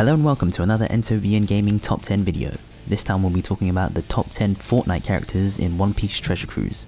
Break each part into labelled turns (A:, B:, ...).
A: Hello and welcome to another EnsoVN Gaming Top 10 video. This time we'll be talking about the top 10 Fortnite characters in One Piece Treasure Cruise.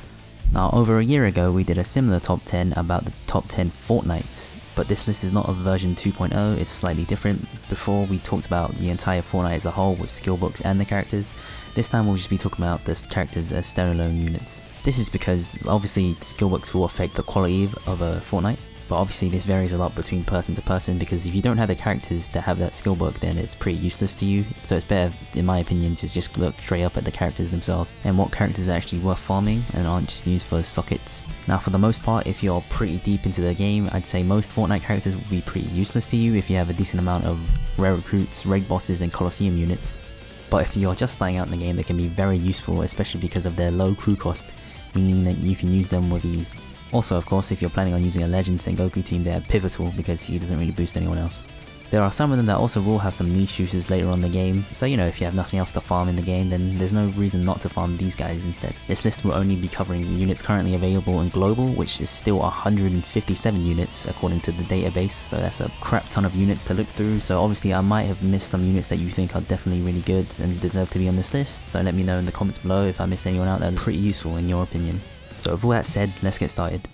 A: Now over a year ago we did a similar top 10 about the top 10 Fortnites, but this list is not of version 2.0, it's slightly different. Before we talked about the entire Fortnite as a whole with skill books and the characters. This time we'll just be talking about the characters as standalone units. This is because obviously skill books will affect the quality of a Fortnite. But obviously this varies a lot between person to person, because if you don't have the characters that have that skill book, then it's pretty useless to you. So it's better, in my opinion, to just look straight up at the characters themselves and what characters are actually worth farming and aren't just used for sockets. Now for the most part, if you're pretty deep into the game, I'd say most Fortnite characters will be pretty useless to you if you have a decent amount of rare recruits, raid bosses and Colosseum units. But if you're just starting out in the game, they can be very useful, especially because of their low crew cost, meaning that you can use them with ease. Also, of course, if you're planning on using a legend Sengoku team, they're pivotal because he doesn't really boost anyone else. There are some of them that also will have some niche uses later on in the game, so you know, if you have nothing else to farm in the game, then there's no reason not to farm these guys instead. This list will only be covering units currently available in global, which is still 157 units according to the database, so that's a crap ton of units to look through. So obviously I might have missed some units that you think are definitely really good and deserve to be on this list, so let me know in the comments below if I missed anyone out that's pretty useful in your opinion. So with all that said, let's get started.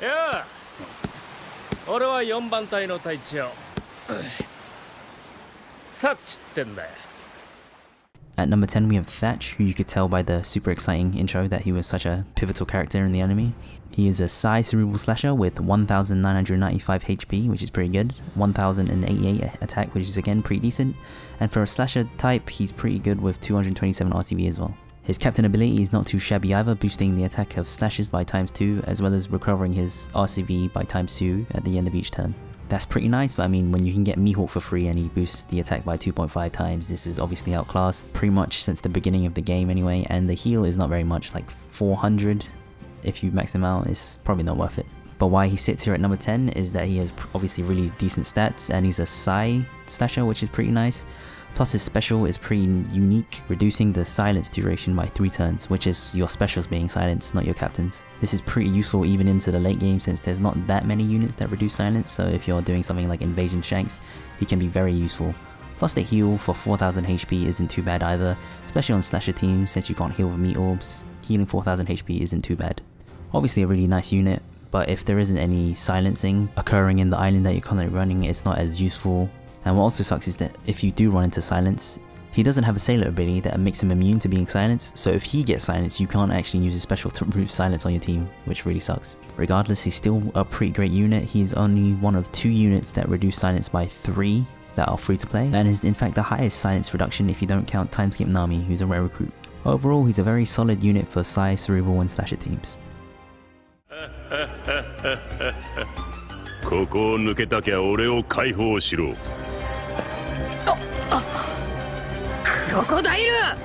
B: Yeah.
A: At number 10 we have Thatch, who you could tell by the super exciting intro that he was such a pivotal character in the anime. He is a Psy Cerebral Slasher with 1995 HP, which is pretty good, 1088 attack, which is again pretty decent, and for a slasher type he's pretty good with 227 RCV as well. His captain ability is not too shabby either, boosting the attack of slashes by ×2 as well as recovering his RCV by ×2 at the end of each turn. That's pretty nice, but I mean, when you can get Mihawk for free and he boosts the attack by 2.5 times, this is obviously outclassed pretty much since the beginning of the game anyway, and the heal is not very much, like 400 if you max him out. It's probably not worth it. But why he sits here at number 10 is that he has obviously really decent stats and he's a Psy slasher, which is pretty nice. Plus his special is pretty unique, reducing the silence duration by 3 turns, which is your specials being silenced, not your captains. This is pretty useful even into the late game since there's not that many units that reduce silence, so if you're doing something like Invasion Shanks, he can be very useful. Plus the heal for 4000 HP isn't too bad either, especially on slasher teams since you can't heal with meat orbs. Healing 4000 HP isn't too bad. Obviously a really nice unit, but if there isn't any silencing occurring in the island that you're currently running, it's not as useful. And what also sucks is that if you do run into silence, he doesn't have a sailor ability that makes him immune to being silenced, so if he gets silenced you can't actually use his special to remove silence on your team, which really sucks. Regardless, he's still a pretty great unit. He's only one of 2 units that reduce silence by 3 that are free to play, and is in fact the highest silence reduction if you don't count Timeskip Nami, who's a rare recruit. Overall, he's a very solid unit for Psy, Cerebral and Slasher teams.
C: Crocodile!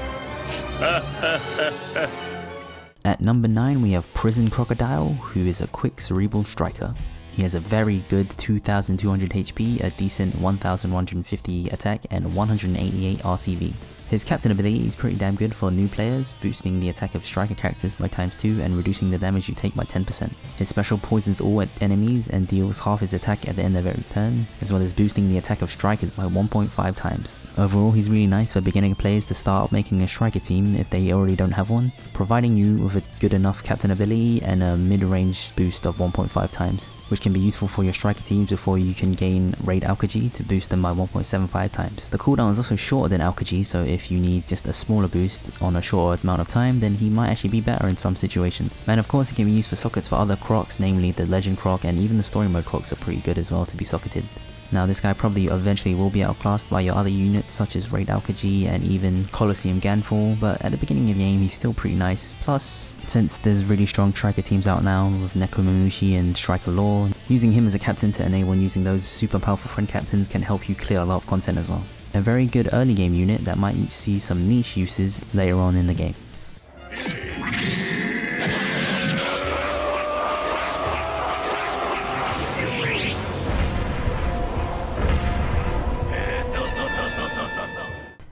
A: At number 9 we have Prison Crocodile, who is a quick cerebral striker. He has a very good 2200 HP, a decent 1150 attack and 188 RCV. His captain ability is pretty damn good for new players, boosting the attack of striker characters by ×2 and reducing the damage you take by 10%. His special poisons all enemies and deals half his attack at the end of every turn, as well as boosting the attack of strikers by 1.5 times. Overall, he's really nice for beginning players to start making a striker team if they already don't have one, providing you with a good enough captain ability and a mid-range boost of 1.5 times, which can be useful for your striker teams before you can gain raid Aokiji to boost them by 1.75 times. The cooldown is also shorter than Aokiji, so if you need just a smaller boost on a shorter amount of time, then he might actually be better in some situations. And of course he can be used for sockets for other crocs, namely the legend croc, and even the story mode crocs are pretty good as well to be socketed. Now this guy probably eventually will be outclassed by your other units such as Raid Aokiji and even Colosseum Ganfall, but at the beginning of the game he's still pretty nice. Plus, since there's really strong striker teams out now with Nekomamushi and Striker Law, using him as a captain to enable using those super powerful friend captains can help you clear a lot of content as well. A very good early game unit that might see some niche uses later on in the game.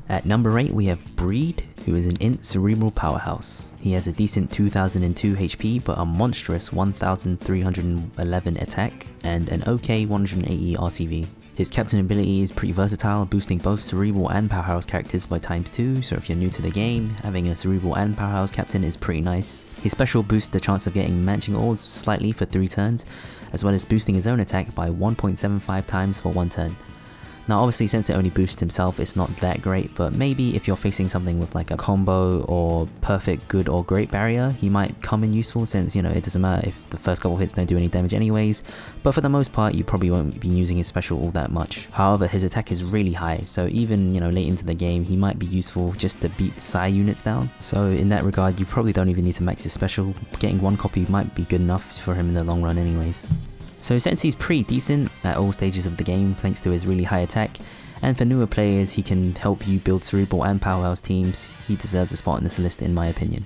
A: At number 8 we have Breed, who is an int cerebral powerhouse. He has a decent 2002 HP but a monstrous 1311 attack and an OK 180 RCV. His captain ability is pretty versatile, boosting both cerebral and powerhouse characters by ×2, so if you're new to the game, having a cerebral and powerhouse captain is pretty nice. His special boosts the chance of getting matching orbs slightly for 3 turns, as well as boosting his own attack by 1.75 times for 1 turn. Now obviously since it only boosts himself it's not that great, but maybe if you're facing something with like a combo or perfect, good or great barrier, he might come in useful since, you know, it doesn't matter if the first couple hits don't do any damage anyways, but for the most part you probably won't be using his special all that much. However, his attack is really high, so even, you know, late into the game he might be useful just to beat Psy units down. So in that regard you probably don't even need to max his special, getting 1 copy might be good enough for him in the long run anyways. So since he's pretty decent at all stages of the game thanks to his really high attack, and for newer players he can help you build cerebral and powerhouse teams, he deserves a spot in this list in my opinion.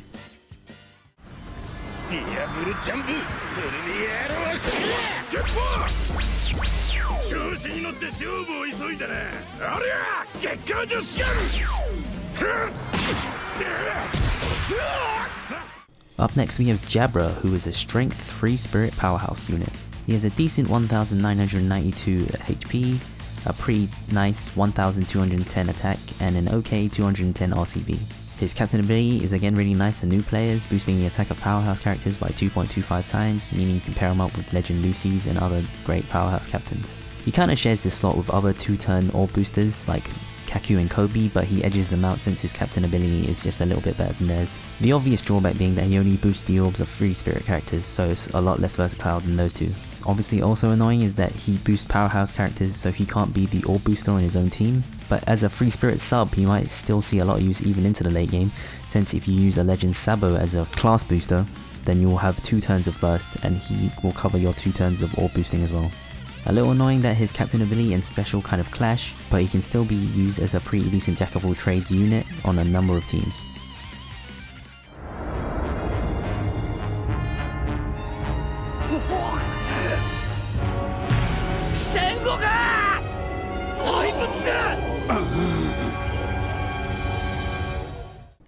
A: Up next we have Jabra, who is a strength 3 spirit powerhouse unit. He has a decent 1992 HP, a pretty nice 1210 attack, and an okay 210 RCB. His captain ability is again really nice for new players, boosting the attack of powerhouse characters by 2.25 times, meaning you can pair him up with Legend Lucy's and other great powerhouse captains. He kinda shares this slot with other 2-turn orb boosters like Kaku and Kobe, but he edges them out since his captain ability is just a little bit better than theirs. The obvious drawback being that he only boosts the orbs of 3 spirit characters, so it's a lot less versatile than those two. Obviously also annoying is that he boosts powerhouse characters, so he can't be the orb booster on his own team, but as a 3 spirit sub he might still see a lot of use even into the late game, since if you use a Legend Sabo as a class booster, then you will have 2 turns of burst and he will cover your 2 turns of orb boosting as well. A little annoying that his captain ability and special kind of clash, but he can still be used as a pretty decent jack of all trades unit on a number of teams.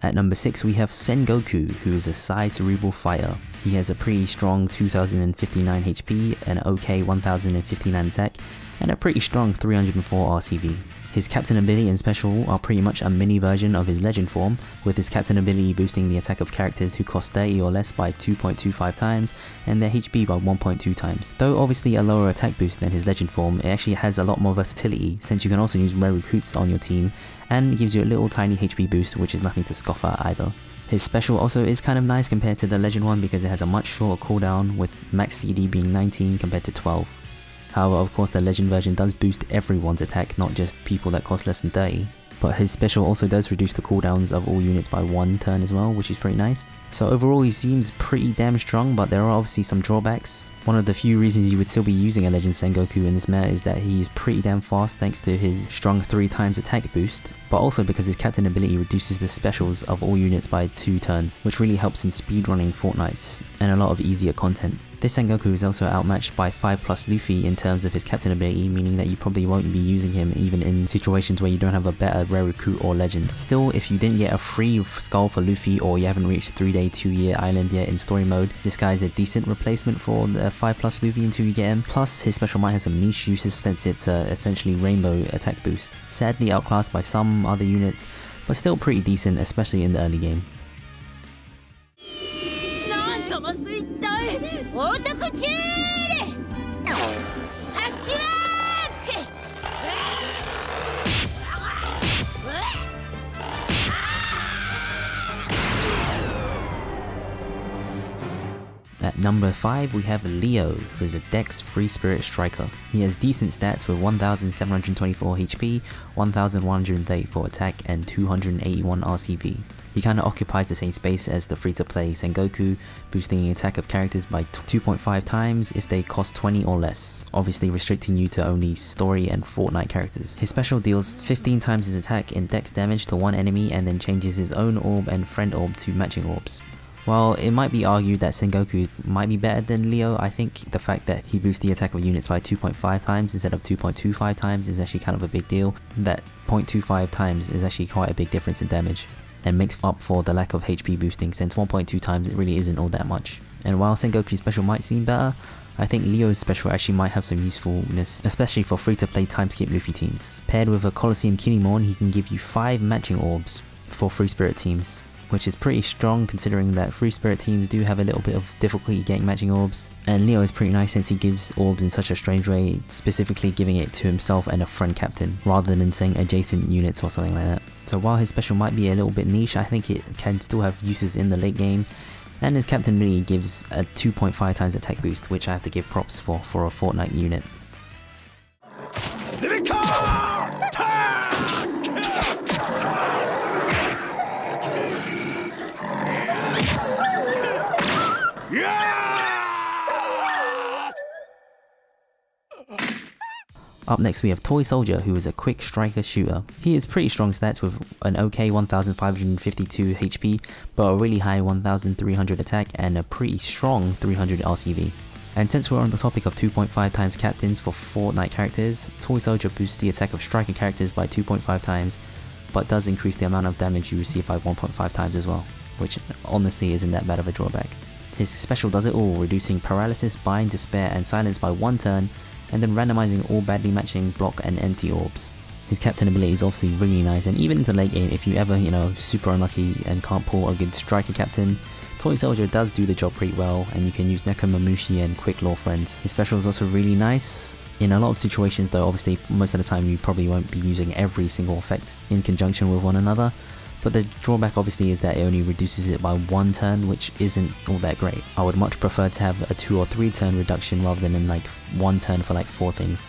A: At number 6 we have Sengoku, who is a Psy Cerebral Fighter. He has a pretty strong 2059 HP, an okay 1059 attack, and a pretty strong 304 RCV. His captain ability and special are pretty much a mini version of his legend form, with his captain ability boosting the attack of characters who cost 30 or less by 2.25 times, and their HP by 1.2 times. Though obviously a lower attack boost than his legend form, it actually has a lot more versatility since you can also use rare recruits on your team, and gives you a little tiny HP boost, which is nothing to scoff at either. His special also is kind of nice compared to the legend one because it has a much shorter cooldown, with max CD being 19 compared to 12. However, of course the legend version does boost everyone's attack, not just people that cost less than 30. But his special also does reduce the cooldowns of all units by 1 turn as well, which is pretty nice. So overall he seems pretty damn strong, but there are obviously some drawbacks. One of the few reasons you would still be using a Legend Sengoku in this meta is that he's pretty damn fast thanks to his strong 3 times attack boost, but also because his captain ability reduces the specials of all units by 2 turns, which really helps in speedrunning Fortnights and a lot of easier content. This Sengoku is also outmatched by 5+ Luffy in terms of his captain ability, meaning that you probably won't be using him even in situations where you don't have a better rare recruit or legend. Still, if you didn't get a free skull for Luffy or you haven't reached 3-day 2-year island yet in story mode, this guy is a decent replacement for the 5+ Luffy until you get him. Plus, his special might have some niche uses since it's essentially rainbow attack boost. Sadly outclassed by some other units, but still pretty decent, especially in the early game. At number 5 we have Leo, who is a Dex Free Spirit Striker. He has decent stats with 1724 HP, 1134 attack and 281 RCV. He kinda occupies the same space as the free-to-play Sengoku, boosting the attack of characters by 2.5 times if they cost 20 or less, obviously restricting you to only story and Fortnite characters. His special deals 15 times his attack in dex damage to one enemy and then changes his own orb and friend orb to matching orbs. While it might be argued that Sengoku might be better than Leo, I think the fact that he boosts the attack of units by 2.5 times instead of 2.25 times is actually kind of a big deal. That 0.25 times is actually quite a big difference in damage, and makes up for the lack of HP boosting since 1.2 times it really isn't all that much. And while Sengoku's special might seem better, I think Leo's special actually might have some usefulness, especially for free-to-play time-skip Luffy teams. Paired with a Colosseum Kinemon, he can give you 5 matching orbs for free spirit teams, which is pretty strong considering that free spirit teams do have a little bit of difficulty getting matching orbs. And Leo is pretty nice since he gives orbs in such a strange way, specifically giving it to himself and a friend captain, rather than saying adjacent units or something like that. So while his special might be a little bit niche, I think it can still have uses in the late game. And his captain really gives a 2.5 times attack boost, which I have to give props for a Fortnight unit. Up next we have Toy Soldier, who is a quick striker shooter. He has pretty strong stats with an okay 1552 HP, but a really high 1300 attack and a pretty strong 300 RCV. And since we're on the topic of 2.5 times captains for Fortnite characters, Toy Soldier boosts the attack of striker characters by 2.5 times, but does increase the amount of damage you receive by 1.5 times as well, which honestly isn't that bad of a drawback. His special does it all, reducing paralysis, bind, despair and silence by 1 turn, and then randomizing all badly matching block and empty orbs. His captain ability is obviously really nice, and even into the late game, if you ever, super unlucky and can't pull a good striker captain, Toy Soldier does do the job pretty well, and you can use Nekomamushi and Quick Law friends. His special is also really nice. In a lot of situations though, obviously most of the time you probably won't be using every single effect in conjunction with one another, but the drawback obviously is that it only reduces it by 1 turn, which isn't all that great. I would much prefer to have a 2 or 3 turn reduction rather than in like 1 turn for like 4 things.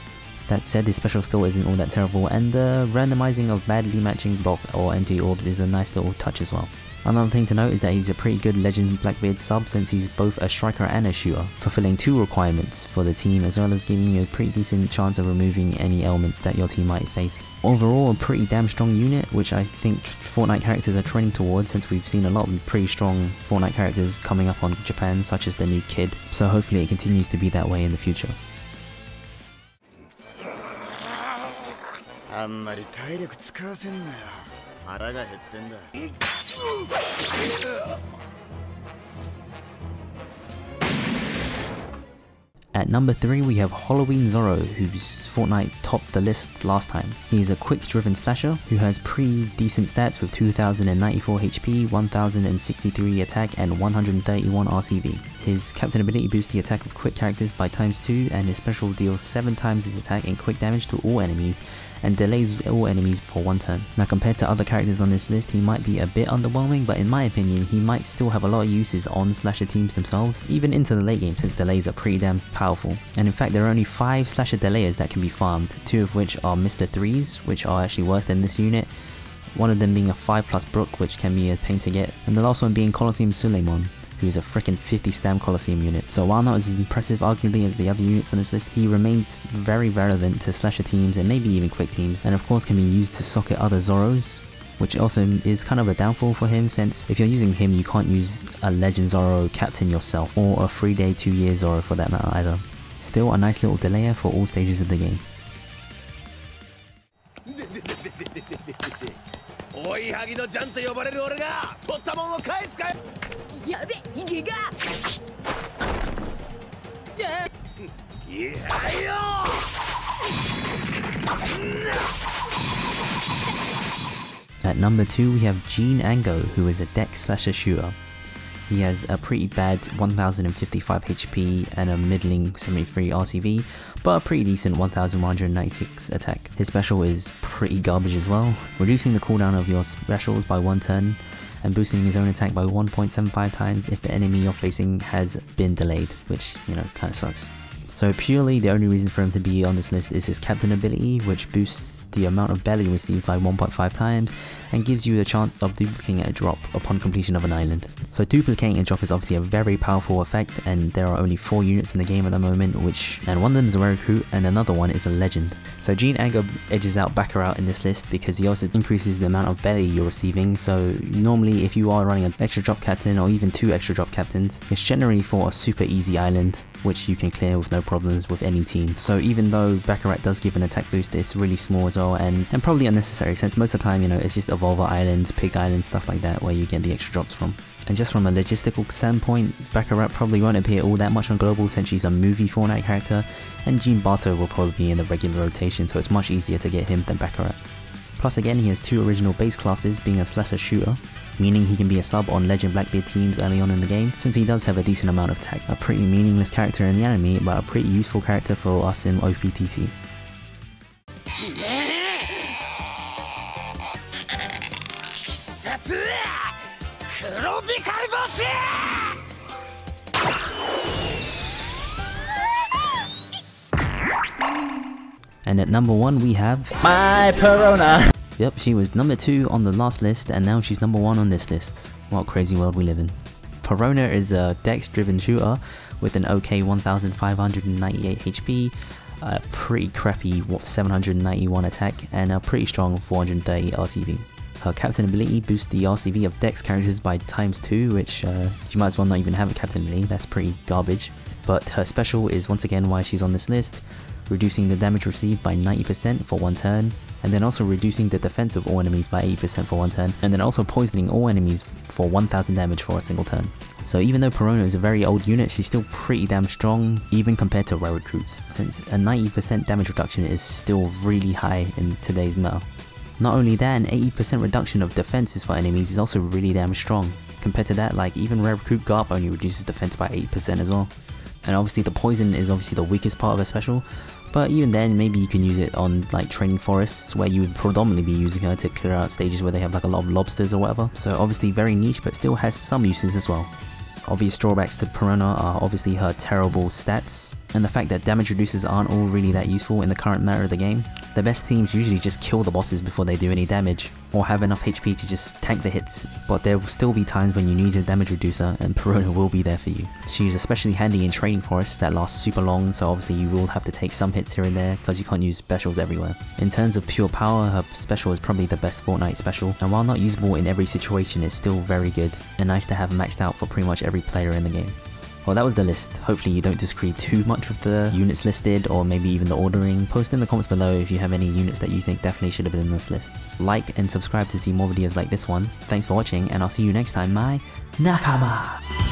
A: That said, this special still isn't all that terrible, and the randomizing of badly matching block or empty orbs is a nice little touch as well. Another thing to note is that he's a pretty good Legend Blackbeard sub since he's both a striker and a shooter, fulfilling 2 requirements for the team as well as giving you a pretty decent chance of removing any elements that your team might face. Overall, a pretty damn strong unit, which I think Fortnite characters are trending towards since we've seen a lot of pretty strong Fortnite characters coming up on Japan, such as the new Kid, so hopefully it continues to be that way in the future. At number 3 we have Halloween Zorro, whose Fortnite topped the list last time. He is a quick driven slasher who has pretty decent stats with 2094 HP, 1063 attack and 131 RCV. His captain ability boosts the attack of quick characters by ×2, and his special deals 7 times his attack and quick damage to all enemies and delays all enemies for 1 turn. Now compared to other characters on this list, he might be a bit underwhelming, but in my opinion he might still have a lot of uses on slasher teams themselves, even into the late game since delays are pretty damn powerful. And in fact there are only 5 slasher delayers that can be farmed, 2 of which are Mr. 3s, which are actually worse than this unit, one of them being a 5+ Brook, which can be a pain to get, and the last one being Colosseum Suleiman, who is a frickin' 50 stam Colosseum unit. So while not as impressive arguably as the other units on this list, he remains very relevant to slasher teams and maybe even quick teams, and of course can be used to socket other Zorros, which also is kind of a downfall for him since if you're using him you can't use a Legend Zorro captain yourself, or a 3-day 2-year Zorro for that matter either. Still a nice little delayer for all stages of the game. At number 2 we have Gene Ango, who is a deck slasher shooter. He has a pretty bad 1055 HP and a middling 73 RCV, but a pretty decent 1196 attack. His special is pretty garbage as well, reducing the cooldown of your specials by 1 turn and boosting his own attack by 1.75 times if the enemy you're facing has been delayed, which, kinda sucks. So purely the only reason for him to be on this list is his captain ability, which boosts the amount of belly received by 1.5 times and gives you the chance of duplicating a drop upon completion of an island. So duplicating a drop is obviously a very powerful effect, and there are only 4 units in the game at the moment, and one of them is a rare recruit and another one is a legend. So Gene Ango edges out Baccarat in this list because he also increases the amount of belly you're receiving. So normally if you are running an extra drop captain or even 2 extra drop captains, it's generally for a super easy island, which you can clear with no problems with any team. So even though Baccarat does give an attack boost, it's really small as well, and probably unnecessary, since most of the time, you know, it's just Evolver Islands, Pig Islands, stuff like that where you get the extra drops from. And just from a logistical standpoint, Baccarat probably won't appear all that much on Global since she's a movie Fortnite character, and Jean Barto will probably be in the regular rotation, so it's much easier to get him than Baccarat. Plus again, he has 2 original base classes, being a slasher shooter, meaning he can be a sub on Legend Blackbeard teams early on in the game, since he does have a decent amount of tech. A pretty meaningless character in the anime, but a pretty useful character for us in OPTC. And at number 1 we have my Perona! Yep, she was number 2 on the last list, and now she's number 1 on this list. What crazy world we live in. Perona is a dex-driven shooter with an OK 1598 HP, a pretty crappy 791 attack, and a pretty strong 430 RCV. Her captain ability boosts the RCV of dex characters by ×2, which she might as well not even have a captain ability, that's pretty garbage. But her special is once again why she's on this list, reducing the damage received by 90% for 1 turn, and then also reducing the defense of all enemies by 80% for 1 turn, and then also poisoning all enemies for 1000 damage for a single turn. So even though Perona is a very old unit, she's still pretty damn strong, even compared to rare recruits, since a 90% damage reduction is still really high in today's meta. Not only that, an 80% reduction of defenses for enemies is also really damn strong. Compared to that, like even rare recruit Garp only reduces defense by 8% as well. And obviously the poison is obviously the weakest part of a special, but even then maybe you can use it on like training forests where you would predominantly be using her to clear out stages where they have like a lot of lobsters or whatever. So obviously very niche, but still has some uses as well. Obvious drawbacks to Perona are obviously her terrible stats, and the fact that damage reducers aren't all really that useful in the current meta of the game. The best teams usually just kill the bosses before they do any damage, or have enough HP to just tank the hits, but there will still be times when you need a damage reducer and Perona will be there for you. She's especially handy in training forests that last super long, so obviously you will have to take some hits here and there because you can't use specials everywhere. In terms of pure power, her special is probably the best Fortnite special, and while not usable in every situation, it's still very good and nice to have maxed out for pretty much every player in the game. Well, that was the list. Hopefully you don't disagree too much with the units listed, or maybe even the ordering. Post in the comments below if you have any units that you think definitely should have been in this list. Like and subscribe to see more videos like this one. Thanks for watching, and I'll see you next time, my Nakama!